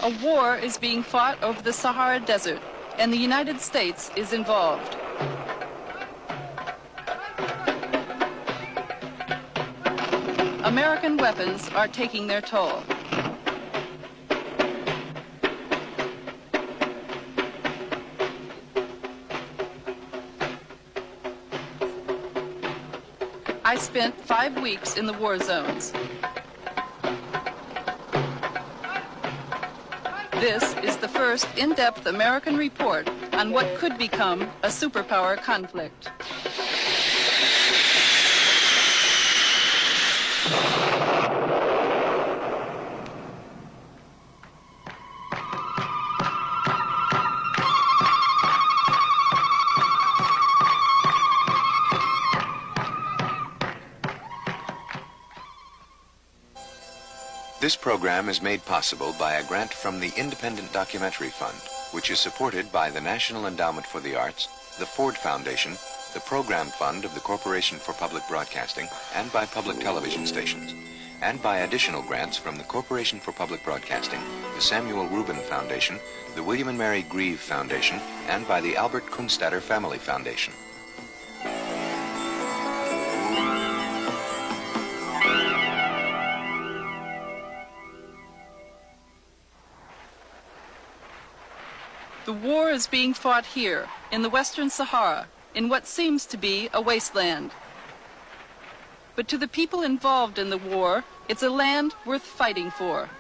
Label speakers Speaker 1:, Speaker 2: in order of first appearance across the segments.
Speaker 1: A war is being fought over the Sahara Desert, and the United States is involved. American weapons are taking their toll. I spent 5 weeks in the war zones. This is the first in-depth American report on what could become a superpower conflict.
Speaker 2: This program is made possible by a grant from the Independent Documentary Fund, which is supported by the National Endowment for the Arts, the Ford Foundation, the Program Fund of the Corporation for Public Broadcasting, and by public television stations, and by additional grants from the Corporation for Public Broadcasting, the Samuel Rubin Foundation, the William and Mary Grieve Foundation, and by the Albert Kunstadter Family Foundation.
Speaker 1: The war is being fought here, in the Western Sahara, in what seems to be a wasteland. But to the people involved in the war, it's a land worth fighting for.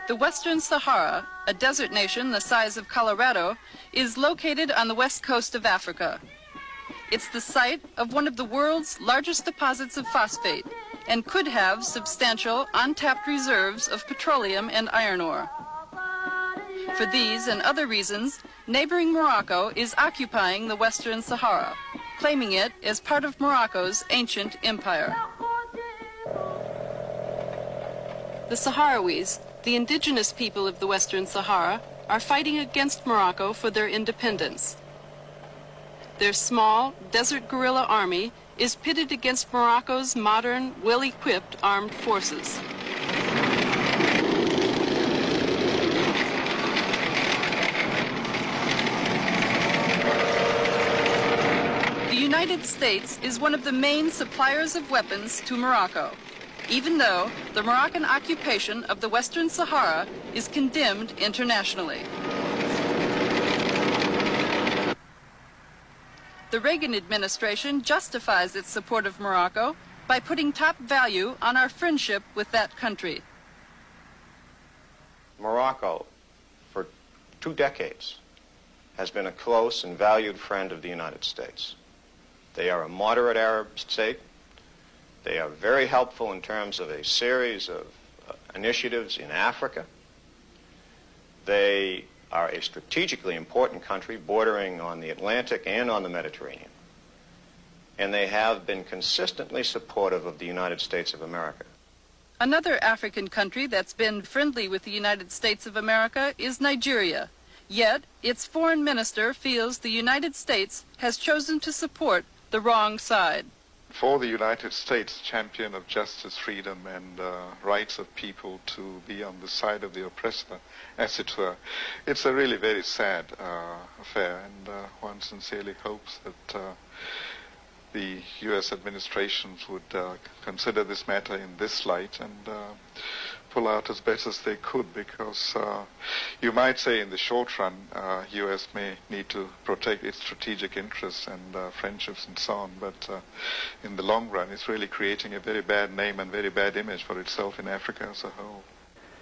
Speaker 1: The Western Sahara, a desert nation the size of Colorado, is located on the west coast of Africa. It's the site of one of the world's largest deposits of phosphate and could have substantial untapped reserves of petroleum and iron ore. For these and other reasons, neighboring Morocco is occupying the Western Sahara, claiming it as part of Morocco's ancient empire. The Sahrawis, the indigenous people of the Western Sahara, are fighting against Morocco for their independence. Their small, desert guerrilla army is pitted against Morocco's modern, well-equipped armed forces. The United States is one of the main suppliers of weapons to Morocco, even though the Moroccan occupation of the Western Sahara is condemned internationally. The Reagan administration justifies its support of Morocco by putting top value on our friendship with that country.
Speaker 3: Morocco, for 2 decades, has been a close and valued friend of the United States. They are a moderate Arab state. They are very helpful in terms of a series of initiatives in Africa. They are a strategically important country bordering on the Atlantic and on the Mediterranean. And they have been consistently supportive of the United States of America.
Speaker 1: Another African country that's been friendly with the United States of America is Nigeria. Yet, its foreign minister feels the United States has chosen to support the wrong side.
Speaker 4: For the United States, champion of justice, freedom, and rights of people to be on the side of the oppressor, as it were, it's a really very sad affair, and one sincerely hopes that the U.S. administrations would consider this matter in this light and pull out as best as they could, because you might say in the short run, U.S. may need to protect its strategic interests and friendships and so on, but in the long run, it's really creating a very bad name and very bad image for itself in Africa as a whole.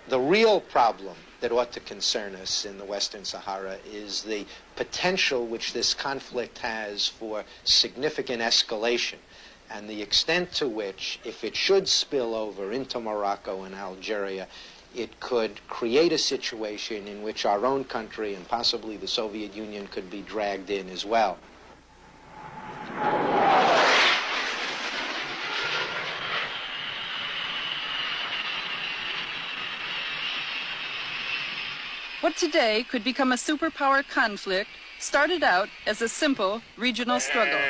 Speaker 5: The real problem that ought to concern us in the Western Sahara is the potential which this conflict has for significant escalation, and the extent to which, if it should spill over into Morocco and Algeria, it could create a situation in which our own country and possibly the Soviet Union could be dragged in as well.
Speaker 1: What today could become a superpower conflict started out as a simple regional struggle.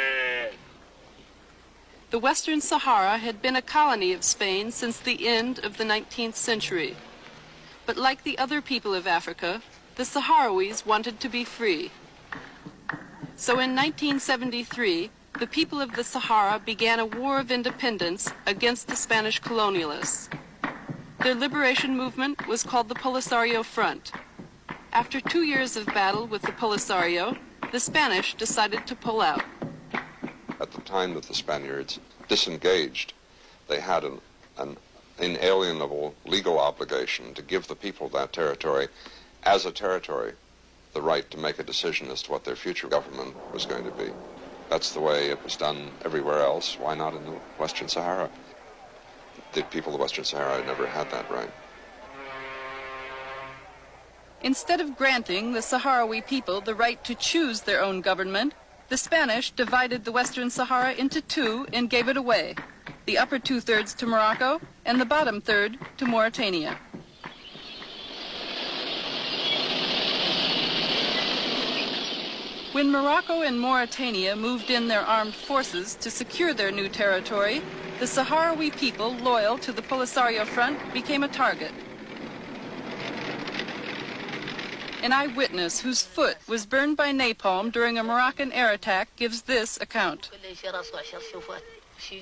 Speaker 1: The Western Sahara had been a colony of Spain since the end of the 19th century. But like the other people of Africa, the Sahrawis wanted to be free. So in 1973, the people of the Sahara began a war of independence against the Spanish colonialists. Their liberation movement was called the Polisario Front. After 2 years of battle with the Polisario, the Spanish decided to pull out.
Speaker 6: At the time that the Spaniards disengaged, they had an inalienable legal obligation to give the people of that territory, as a territory, the right to make a decision as to what their future government was going to be. That's the way it was done everywhere else. Why not in the Western Sahara? The people of Western Sahara never had that right.
Speaker 1: Instead of granting the Sahrawi people the right to choose their own government, the Spanish divided the Western Sahara into two and gave it away, the upper two-thirds to Morocco and the bottom third to Mauritania. When Morocco and Mauritania moved in their armed forces to secure their new territory, the Sahrawi people loyal to the Polisario Front became a target. An eyewitness whose foot was burned by napalm during a Moroccan air attack gives this account.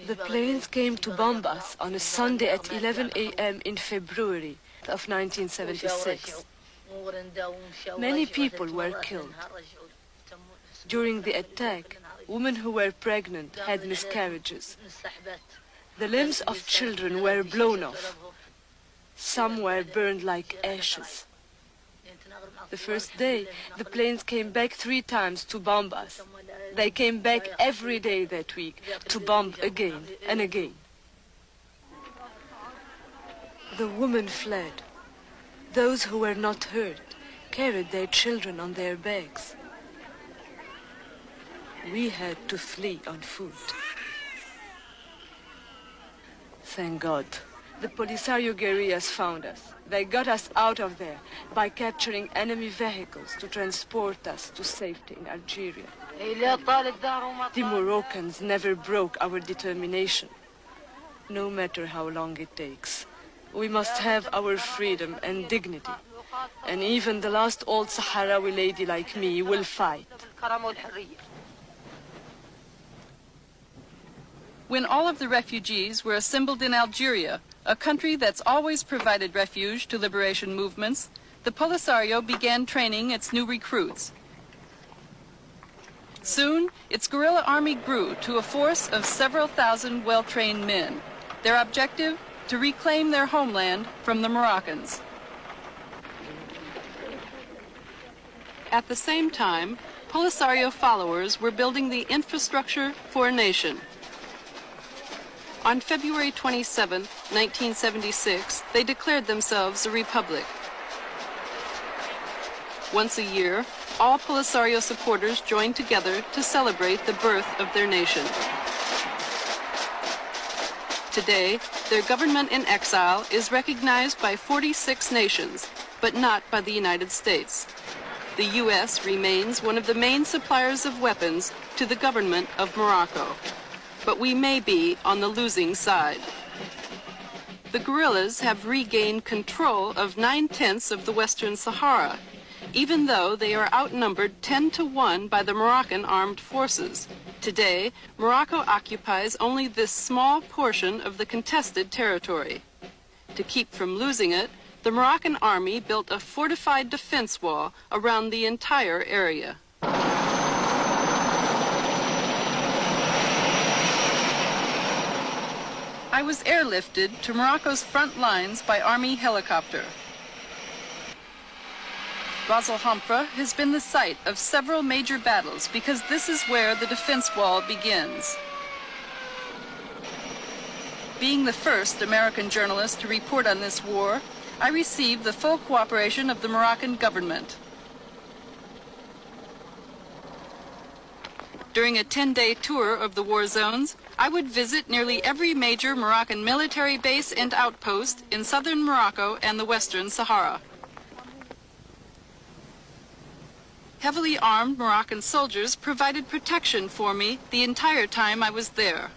Speaker 7: The planes came to bomb us on a Sunday at 11 a.m. in February of 1976. Many people were killed. During the attack, women who were pregnant had miscarriages. The limbs of children were blown off. Some were burned like ashes. The first day, the planes came back 3 times to bomb us. They came back every day that week to bomb again and again. The women fled. Those who were not hurt carried their children on their backs. We had to flee on foot. Thank God. The Polisario guerrillas found us. They got us out of there by capturing enemy vehicles to transport us to safety in Algeria. The Moroccans never broke our determination, no matter how long it takes. We must have our freedom and dignity, and even the last old Sahrawi lady like me will fight.
Speaker 1: When all of the refugees were assembled in Algeria, a country that's always provided refuge to liberation movements, the Polisario began training its new recruits. Soon, its guerrilla army grew to a force of several thousand well-trained men. Their objective, to reclaim their homeland from the Moroccans. At the same time, Polisario followers were building the infrastructure for a nation. On February 27, 1976, they declared themselves a republic. Once a year, all Polisario supporters joined together to celebrate the birth of their nation. Today, their government in exile is recognized by 46 nations, but not by the United States. The U.S. remains one of the main suppliers of weapons to the government of Morocco. But we may be on the losing side. The guerrillas have regained control of 9/10 of the Western Sahara, even though they are outnumbered 10-to-1 by the Moroccan armed forces. Today, Morocco occupies only this small portion of the contested territory. To keep from losing it, the Moroccan army built a fortified defense wall around the entire area. I was airlifted to Morocco's front lines by Army helicopter. Ras Al Hamra has been the site of several major battles because this is where the defense wall begins. Being the first American journalist to report on this war, I received the full cooperation of the Moroccan government. During a 10-day tour of the war zones, I would visit nearly every major Moroccan military base and outpost in southern Morocco and the Western Sahara. Heavily armed Moroccan soldiers provided protection for me the entire time I was there.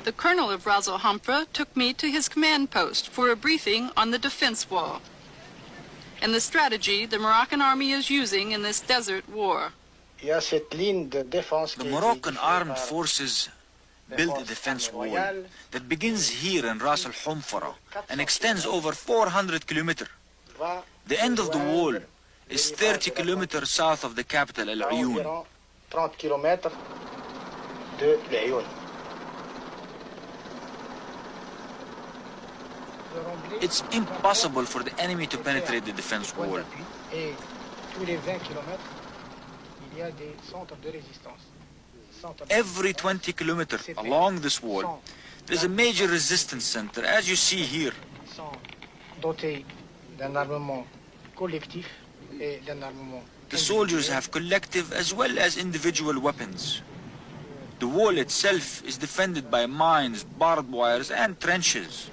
Speaker 1: The colonel of Ras Al Hamra took me to his command post for a briefing on the defense wall and the strategy the Moroccan army is using in this desert war.
Speaker 8: The Moroccan armed forces built a defense wall that begins here in Ras Al Hamra and extends over 400 kilometers. The end of the wall is 30 kilometers south of the capital, Al Ayoun. It's impossible for the enemy to penetrate the defense wall. Every 20 kilometers along this wall, there's a major resistance center, as you see here. The soldiers have collective as well as individual weapons. The wall itself is defended by mines, barbed wires, and trenches.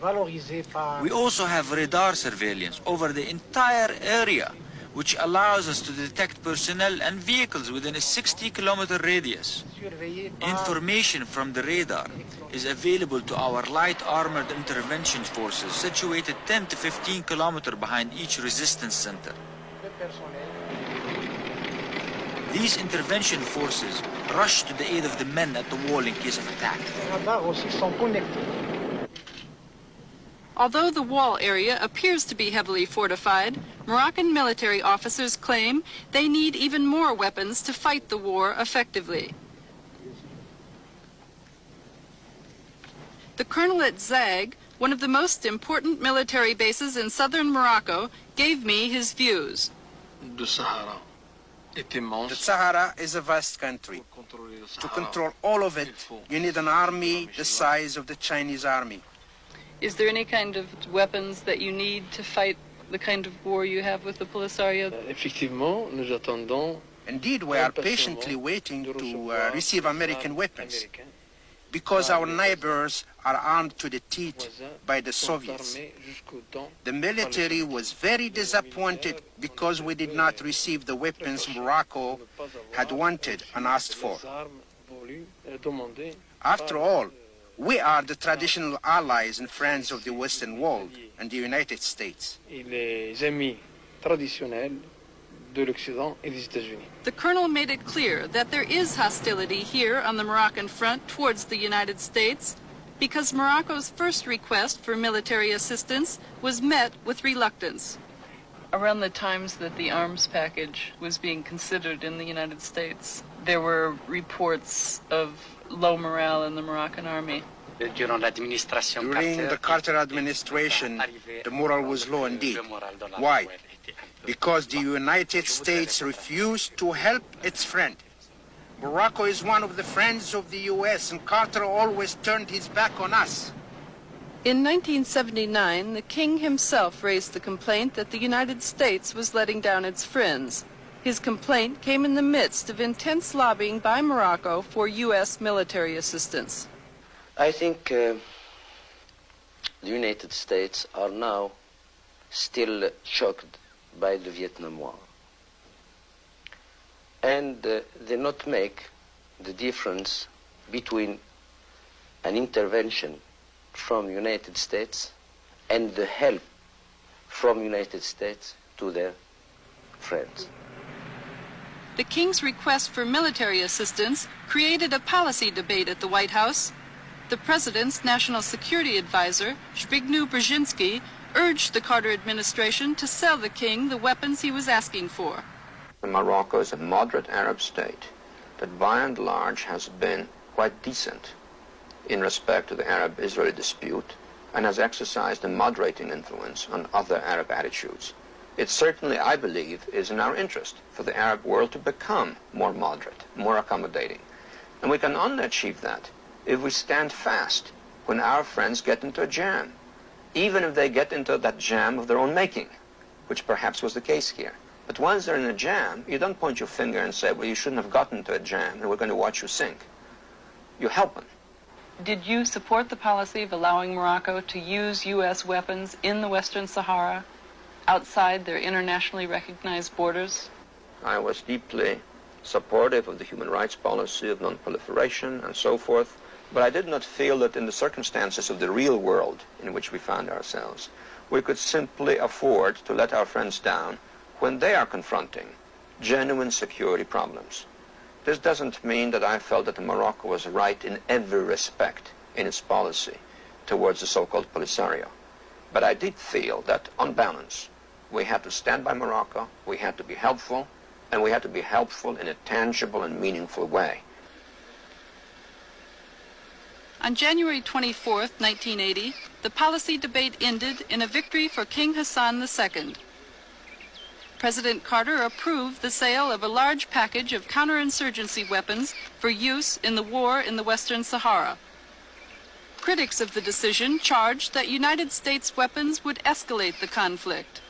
Speaker 8: We also have radar surveillance over the entire area, which allows us to detect personnel and vehicles within a 60-kilometer radius. Information from the radar is available to our light armored intervention forces situated 10 to 15 kilometers behind each resistance center. These intervention forces rush to the aid of the men at the wall in case of attack.
Speaker 1: Although the wall area appears to be heavily fortified, Moroccan military officers claim they need even more weapons to fight the war effectively. The colonel at Zag, one of the most important military bases in southern Morocco, gave me his views.
Speaker 9: The Sahara is a vast country. To control all of it, you need an army the size of the Chinese army.
Speaker 1: Is there any kind of weapons that you need to fight the kind of war you have with the Polisario?
Speaker 9: Indeed, we are patiently waiting to receive American weapons, because our neighbors are armed to the teeth by the Soviets. The military was very disappointed because we did not receive the weapons Morocco had wanted and asked for. After all, we are the traditional allies and friends of the Western world and the United States.
Speaker 1: The colonel made it clear that there is hostility here on the Moroccan front towards the United States because Morocco's first request for military assistance was met with reluctance. Around the times that the arms package was being considered in the United States, there were reports of low morale in the Moroccan army.
Speaker 9: During the Carter administration, the morale was low indeed. Why? Because the United States refused to help its friend. Morocco is one of the friends of the U.S., and Carter always turned his back on us.
Speaker 1: In 1979, the king himself raised the complaint that the United States was letting down its friends. His complaint came in the midst of intense lobbying by Morocco for U.S. military assistance.
Speaker 10: I think the United States are now still shocked by the Vietnam War. And they not make the difference between an intervention from United States and the help from United States to their friends.
Speaker 1: The king's request for military assistance created a policy debate at the White House. The president's national security advisor, Zbigniew Brzezinski, urged the Carter administration to sell the king the weapons he was asking for.
Speaker 11: Morocco is a moderate Arab state that by and large has been quite decent in respect to the Arab-Israeli dispute and has exercised a moderating influence on other Arab attitudes. It certainly, I believe, is in our interest for the Arab world to become more moderate, more accommodating. And we can only achieve that if we stand fast when our friends get into a jam, even if they get into that jam of their own making, which perhaps was the case here. But once they're in a jam, you don't point your finger and say, well, you shouldn't have gotten into a jam, and we're going to watch you sink. You help them.
Speaker 1: Did you support the policy of allowing Morocco to use U.S. weapons in the Western Sahara, outside their internationally recognized borders?
Speaker 11: I was deeply supportive of the human rights policy of non-proliferation and so forth, But I did not feel that in the circumstances of the real world in which we found ourselves, we could simply afford to let our friends down when they are confronting genuine security problems. This doesn't mean that I felt that Morocco was right in every respect in its policy towards the so-called Polisario. But I did feel that, on balance, we had to stand by Morocco, we had to be helpful, and we had to be helpful in a tangible and meaningful way.
Speaker 1: On January 24th, 1980, the policy debate ended in a victory for King Hassan II. President Carter approved the sale of a large package of counterinsurgency weapons for use in the war in the Western Sahara. Critics of the decision charged that United States weapons would escalate the conflict.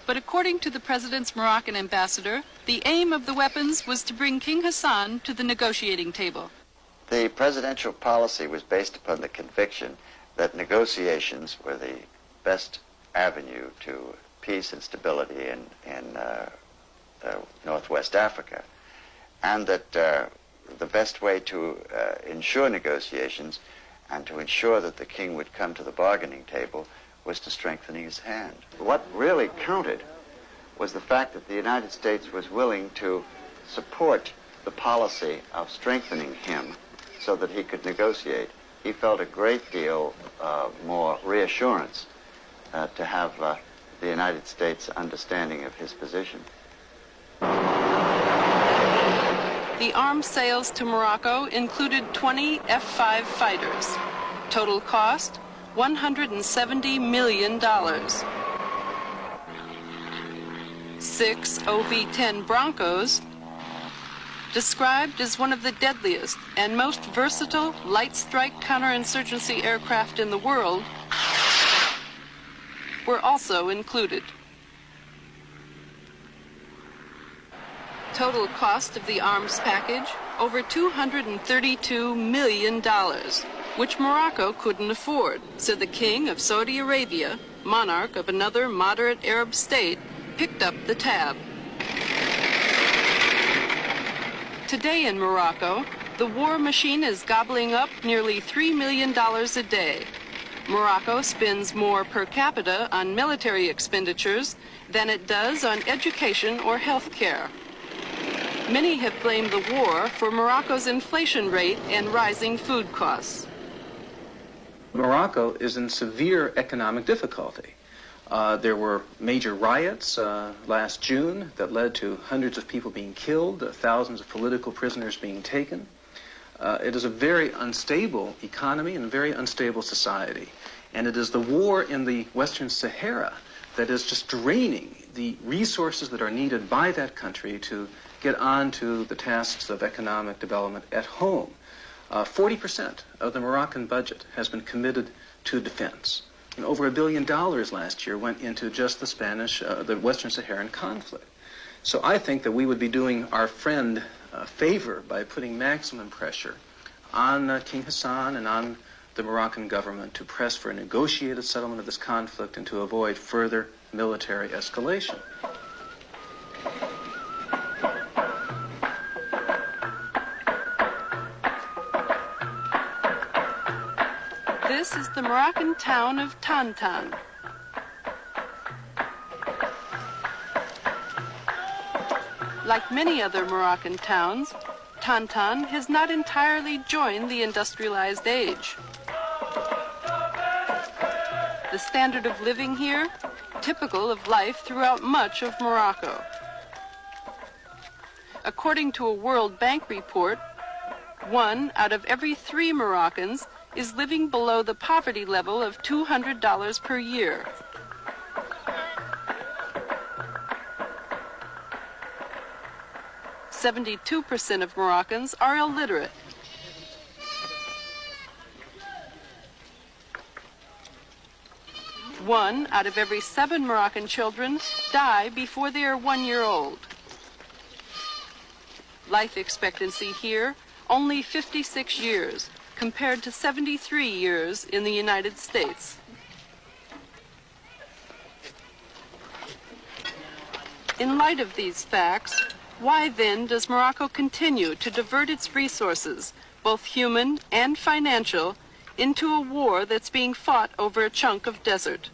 Speaker 1: But according to the President's Moroccan ambassador, the aim of the weapons was to bring King Hassan to the negotiating table.
Speaker 12: The presidential policy was based upon the conviction that negotiations were the best avenue to peace and stability in Northwest Africa, and that the best way to ensure negotiations and to ensure that the king would come to the bargaining table was to strengthen his hand. What really counted was the fact that the United States was willing to support the policy of strengthening him so that he could negotiate. He felt a great deal more reassurance to have the United States understanding of his position.
Speaker 1: The arms sales to Morocco included 20 F-5 fighters. Total cost, $170 million. 6 OV-10 Broncos, described as one of the deadliest and most versatile light strike counterinsurgency aircraft in the world, were also included. Total cost of the arms package, over $232 million, which Morocco couldn't afford, so the King of Saudi Arabia, monarch of another moderate Arab state, picked up the tab. Today in Morocco, the war machine is gobbling up nearly $3 million a day. Morocco spends more per capita on military expenditures than it does on education or health care. Many have blamed the war for Morocco's inflation rate and rising food costs.
Speaker 13: Morocco is in severe economic difficulty. There were major riots last June that led to hundreds of people being killed, thousands of political prisoners being taken. It is a very unstable economy and a very unstable society. And it is the war in the Western Sahara that is just draining the resources that are needed by that country to get on to the tasks of economic development at home. 40% of the Moroccan budget has been committed to defense. And over $1 billion last year went into just the Western Saharan conflict. So I think that we would be doing our friend a favor by putting maximum pressure on King Hassan and on the Moroccan government to press for a negotiated settlement of this conflict and to avoid further military escalation.
Speaker 1: This is the Moroccan town of Tantan. Like many other Moroccan towns, Tantan has not entirely joined the industrialized age. The standard of living here, typical of life throughout much of Morocco. According to a World Bank report, 1 out of every 3 Moroccans is living below the poverty level of $200 per year. (72% of Moroccans are illiterate. One out of every 7 Moroccan children die before they are 1 year old. Life expectancy here, only 56 years, compared to 73 years in the United States. In light of these facts, why then does Morocco continue to divert its resources both human and financial, into a war that's being fought over a chunk of desert.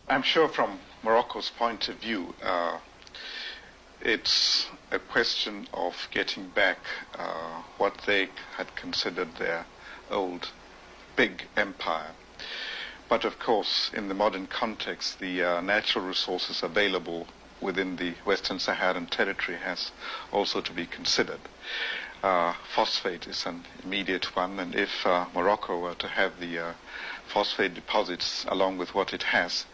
Speaker 4: I'm sure from Morocco's point of view, it's a question of getting back what they had considered their old big empire. But of course, in the modern context, the natural resources available within the Western Saharan territory has also to be considered. Phosphate is an immediate one, and if Morocco were to have the phosphate deposits along with what it has,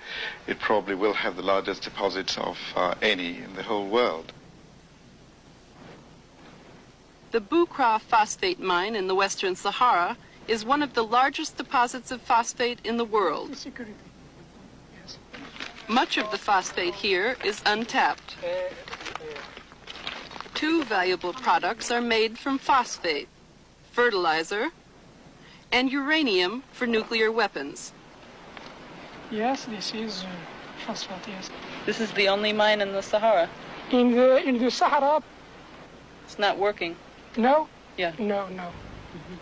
Speaker 4: it probably will have the largest deposits of any in the whole world.
Speaker 1: The Boukra phosphate mine in the Western Sahara is one of the largest deposits of phosphate in the world. Much of the phosphate here is untapped. Two valuable products are made from phosphate: fertilizer and uranium for nuclear weapons.
Speaker 14: Yes, this is phosphate, yes.
Speaker 1: This is the only mine in the Sahara.
Speaker 14: In the Sahara?
Speaker 1: It's not working.
Speaker 14: No?
Speaker 1: Yeah.
Speaker 14: No.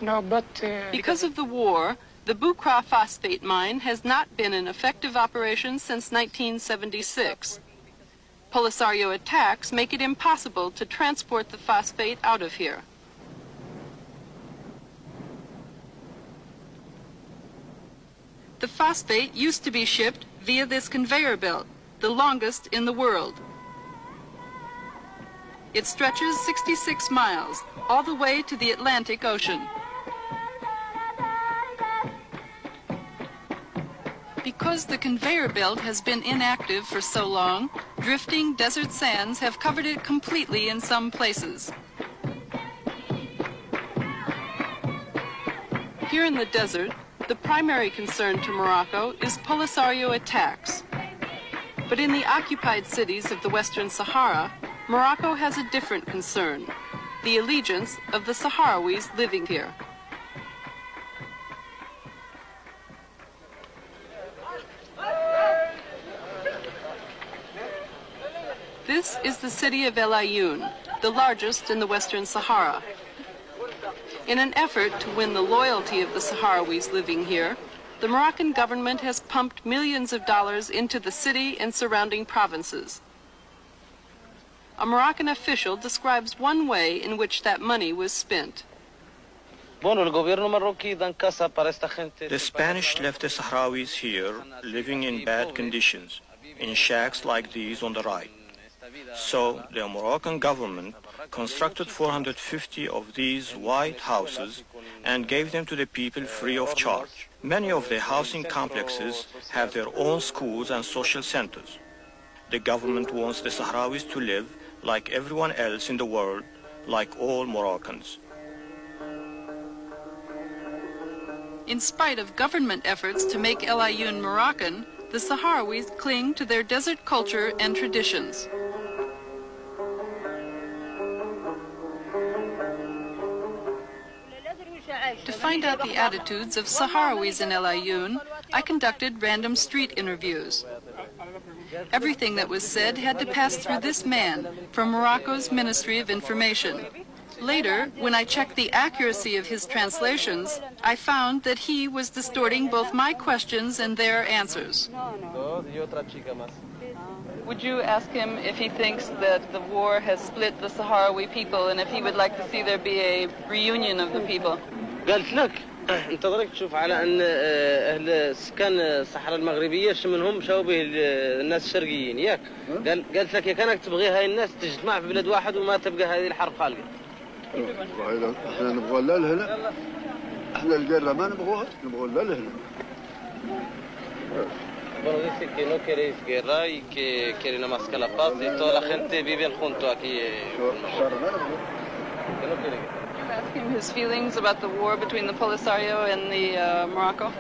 Speaker 14: No, but...
Speaker 1: Because of the war, the Boukra phosphate mine has not been in effective operation since 1976. Polisario attacks make it impossible to transport the phosphate out of here. The phosphate used to be shipped via this conveyor belt, the longest in the world. It stretches 66 miles, all the way to the Atlantic Ocean. Because the conveyor belt has been inactive for so long, drifting desert sands have covered it completely in some places. Here in the desert, the primary concern to Morocco is Polisario attacks. But in the occupied cities of the Western Sahara, Morocco has a different concern: the allegiance of the Sahrawis living here. This is the city of El Ayoun, the largest in the Western Sahara. In an effort to win the loyalty of the Sahrawis living here, the Moroccan government has pumped millions of dollars into the city and surrounding provinces. A Moroccan official describes one way in which that money was spent.
Speaker 15: The Spanish left the Sahrawis here living in bad conditions, in shacks like these on the right. So the Moroccan government constructed 450 of these white houses and gave them to the people free of charge. Many of the housing complexes have their own schools and social centers. The government wants the Sahrawis to live like everyone else in the world, like all Moroccans.
Speaker 1: In spite of government efforts to make El Ayoun Moroccan, the Sahrawis cling to their desert culture and traditions. To find out the attitudes of Sahrawis in El Ayoun, I conducted random street interviews. Everything that was said had to pass through this man from Morocco's Ministry of Information. Later, when I checked the accuracy of his translations, I found that he was distorting both my questions and their answers. Would you ask him if he thinks that the war has split the Sahrawi people and if he would like to see there be a reunion of the people?
Speaker 16: قالت لك انت ضرك تشوف على ان اهل سكان الصحراء المغربيه منهم شوبه الناس الشرقيين ياك قالت لك يا كانك تبغي هاي الناس تجتمع في بلد واحد وما تبقى هذه الحرب خالقه
Speaker 17: احنا نبغى لا لهنا احنا القرة ما نبغوها نبغى لا لهنا
Speaker 16: Bueno, dice que no queréis guerra y que quieren nada más que la paz y toda la gente vive junto aquí. Que no quiere guerra.
Speaker 1: Ask him his feelings about the war between the Polisario and the Morocco.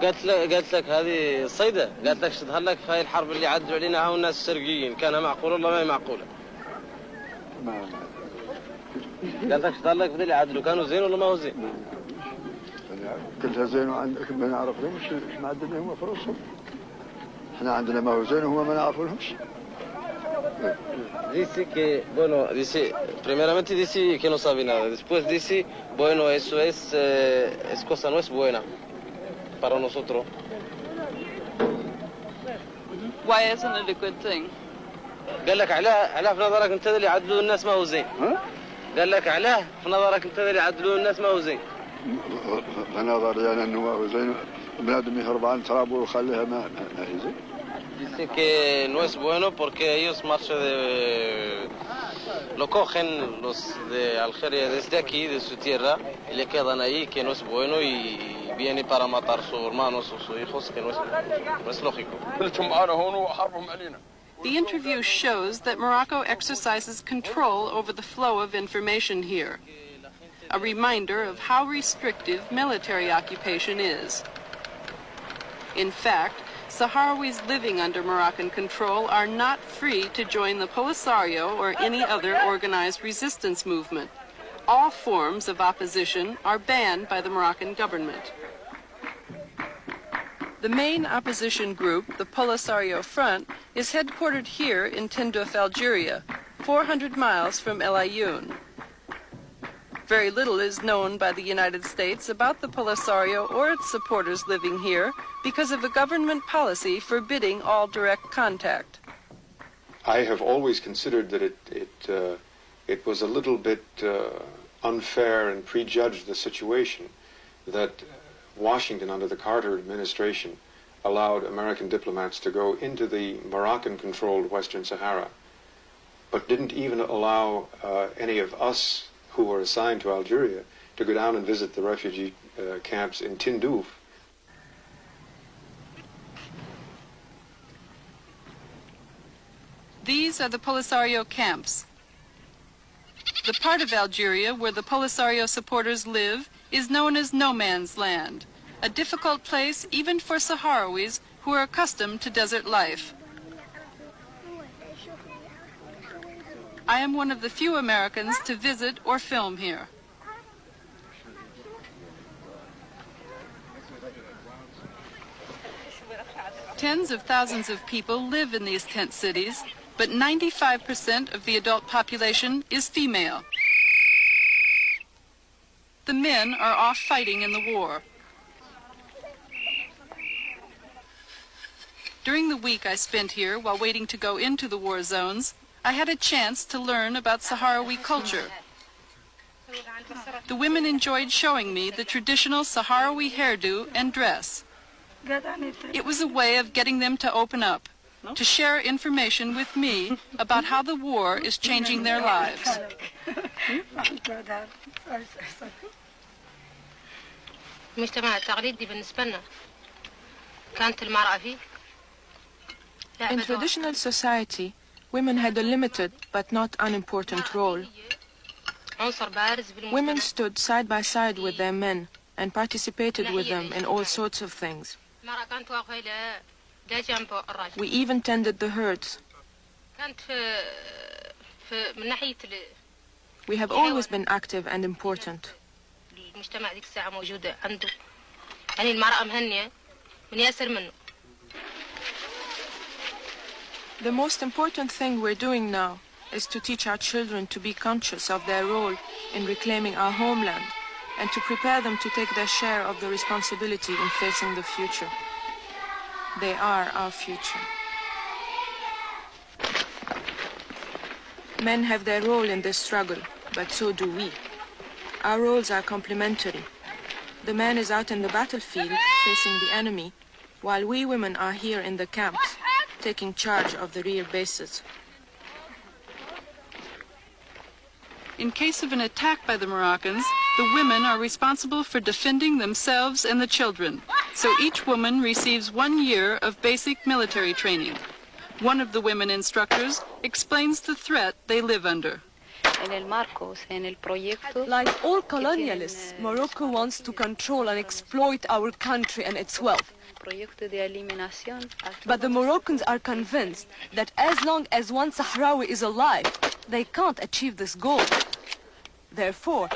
Speaker 16: قالت لك هذه صيدة قالت لك تظهر لك في هاي الحرب اللي عدوا علينا هاو الناس الشرقيين كانها معقولة والله ما هي معقولة. قالت لك تظهر لك بدل يعدلوا كانوا زين ولا ما هو زين؟
Speaker 17: كلها زين وعندك ما نعرف لهمش ما عندنا هم فرصهم. احنا عندنا ما هو زين وهم ما نعرف لهمش.
Speaker 16: Dice que, bueno, dice, primeramente dice que no sabe nada. Después dice, bueno, eso es cosa no es buena para nosotros.
Speaker 1: Why isn't it a good thing?
Speaker 16: قال لك علاه في نظرك انت اللي يعدلوا الناس ما هو زين. قال لك علاه في نظرك انت اللي يعدلوا الناس ما هو زين.
Speaker 17: في نظري انا انه ما هو زين بنادم يهرب عن ترابه ويخليها ما هي زين.
Speaker 16: Dice que no es bueno porque ellos marchan lo cogen los de Algeria desde aquí, de su tierra, y le quedan ahí, que no es bueno, y viene para matar a sus hermanos o sus hijos, que no es lógico.
Speaker 1: The interview shows that Morocco exercises control over the flow of information here, a reminder of how restrictive military occupation is. In fact, Sahrawis living under Moroccan control are not free to join the Polisario or any other organized resistance movement. All forms of opposition are banned by the Moroccan government. The main opposition group, the Polisario Front, is headquartered here in Tindouf, Algeria, 400 miles from El Ayoun. Very little is known by the United States about the Polisario or its supporters living here because of a government policy forbidding all direct contact.
Speaker 18: I have always considered that it was a little bit unfair and prejudged the situation that Washington under the Carter administration allowed American diplomats to go into the Moroccan-controlled Western Sahara, but didn't even allow any of us who were assigned to Algeria to go down and visit the refugee camps in Tindouf.
Speaker 1: These are the Polisario camps. The part of Algeria where the Polisario supporters live is known as no man's land, a difficult place even for Sahrawis who are accustomed to desert life. I am one of the few Americans to visit or film here. Tens of thousands of people live in these tent cities, but 95% of the adult population is female. The men are off fighting in the war. During the week I spent here while waiting to go into the war zones, I had a chance to learn about Sahrawi culture. The women enjoyed showing me the traditional Sahrawi hairdo and dress. It was a way of getting them to open up, to share information with me about how the war is changing their lives.
Speaker 19: المجتمع التقليدي بالنسبة لنا كانت المرأة فيه.
Speaker 20: In traditional society, women had a limited but not unimportant role. Women stood side by side with their men and participated with them in all sorts of things. We even tended the herds. We have always been active and important. The most important thing we're doing now is to teach our children to be conscious of their role in reclaiming our homeland and to prepare them to take their share of the responsibility in facing the future. They are our future. Men have their role in this struggle, but so do we. Our roles are complementary. The man is out in the battlefield facing the enemy, while we women are here in the camps, taking charge of the rear bases.
Speaker 1: In case of an attack by the Moroccans, the women are responsible for defending themselves and the children, so each woman receives 1 year of basic military training. One of the women instructors explains the threat they live under.
Speaker 7: Like all colonialists, Morocco wants to control and exploit our country and its wealth. But the Moroccans are convinced that as long as one Sahrawi is alive, they can't achieve this goal. Therefore,